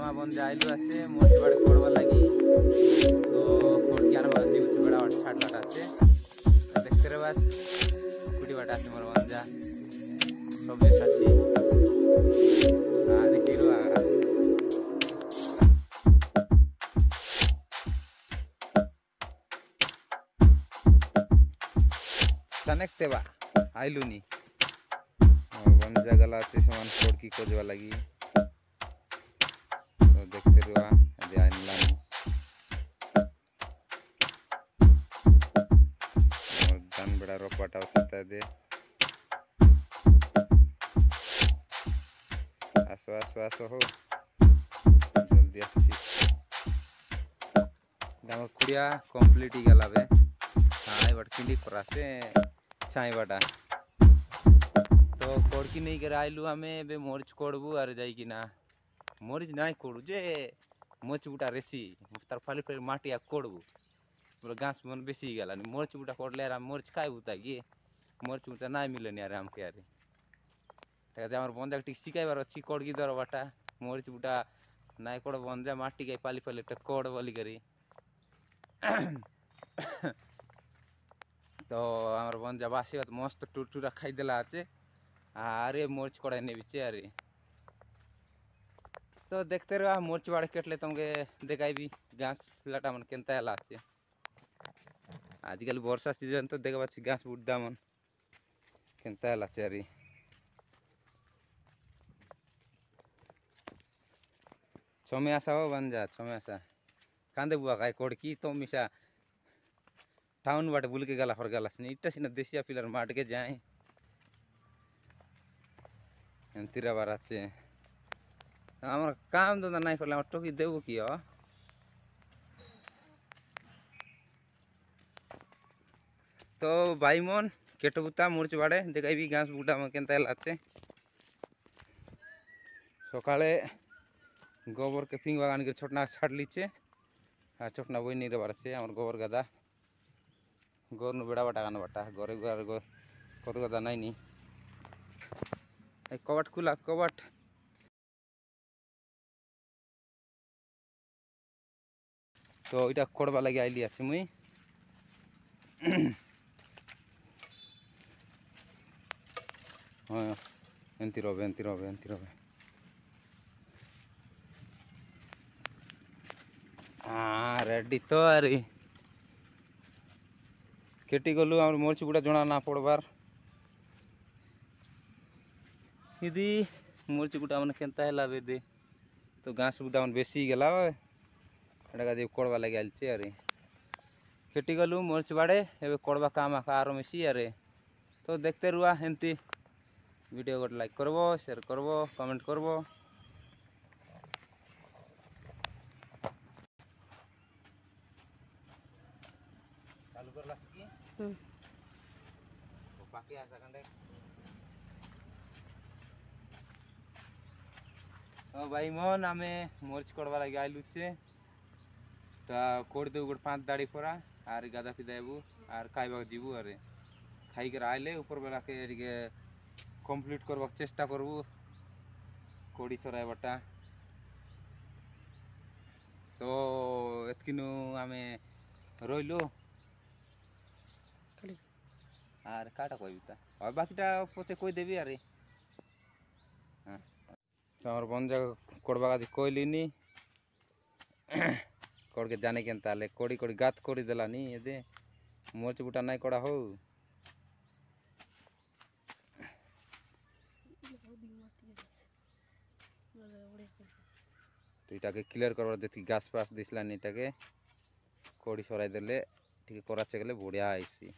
मामा बन जाइलु आसे मोची बाड़ कोड़वा लगी तो कोड़की आना बाजी उची बड़ा वाट छाड़ लगा आसे देखते रहे बस कुटी वाट आसे मोर बन जा सब ये साची देखिए रो आगा कनेक्टे बा आइलु नी बन जा गला आसे समान कोड़की खोजवा लगी तो देखते रहो अभी आने लानी और दान बड़ा रोपाटा होता है दे आसो आसो आसो हो जल्दी अच्छी दामर कुड़िया कंप्लीट ही गला बे हाँ बट किंडी करासे छाई बटा तो कोड़की नहीं कर आइलु हमें बे मोरिच कोड़बू अरे जाई कि ना मोरिच नहीं कोड़ू जे मोच बुटा रेसी तार फाली फाली माटी आ कोड़बू बोले घास मन बेसी गला मोरिच बुटा कोड़ले यार मोरिच खाई बुता गे मोरिच बुटा नहीं मिले यार हमके यार हमारे बंदा टिक शिकाइबार अच्छी कोड़गी दर बाटा मोरिच बुटा नहीं कोड़ बंदा माटी के पाली फाली कोड़ बोली करी तो हमारे बंदा बासी मस्त टूरटूरा खाई देला आचे अरे मोरिच कोड़ा नहीं बिचे अरे तो देखते रहो मोर्च बाड़े केटले तुमके देखाई भी घास लाटा मन केनता है लाचे आजकल वर्षा सीजन तो देखा बाची घास बुड्डा मन केनता है लाचे अरे छमे आसा हो बन जा छमे आसा कांदे बुआ काय कोड़की तो मिसा टाउन बाटे बुल के गला फर गलास नहीं इट्टा सीना देसिया पिलर माट के जाए एंतीरा बाराचे हमारा काम धंधा नहीं करले टोकी देव कि तो भाई मन केटबुता मुर्च बाड़े देखा भी घास बुटा में केनता लाचे सकाले गोबर के फिंग बागान के छोटना छाड़ लीचे हाँ छोटना वही नहीं रहा से हमारे गोबर गदा गोर नु बेड़ा बाटा गाना बाटा गोरे गोर कत गदा नहीं कबाट खुला कबाट तो इटा कोड़वा लगे आइली आछे मुई हाँ एंती रबे हाँ रेडी तो अरे केटी गलु आम मोर्च बुड़ा जना ना पड़बार यदि मोर्च बुटा मन केनता है बेदे तो घास बुटा मन बेसी गला एटा कोड़वा लगे आलचे अरे केटी गलु मोर्च बाड़े एबे कोड़वा काम आरो मिसी अरे तो देखते रुआ एमती वीडियो गोटे लाइक करबो शेयर करबो कमेंट करबो चालू कर लास की तो बाकी आसा कंडे तो भाई मन आमे मोर्च कोड़वा लगे आइलु छे ता कोड़ देबू गोटे 5 दाड़ी परा आर गादा फिदाबू आर खाइबा जीवू अरे खाई कर आइले ऊपर बेला के कंप्लीट करबा चेष्टा करबू कोड़ी चराय बटा तो एतकिनु आमे रोइलो आर काटा कहबीता और बाकीटा पचे कोई देबी अरे हाँ तो हमर बंजा कोड़बा गादी कोइलिनी कोड़ के जाने के ताले कोड़ी कोड़ी गात कोड़ी देला नी ये दे मोच बुटा नहीं कोड़ा हो तो इटा के क्लियर करवा देती घास पास दिसला नी इटा के कोड़ी सराई देले ठीक कराचे गले बढ़िया आइसी।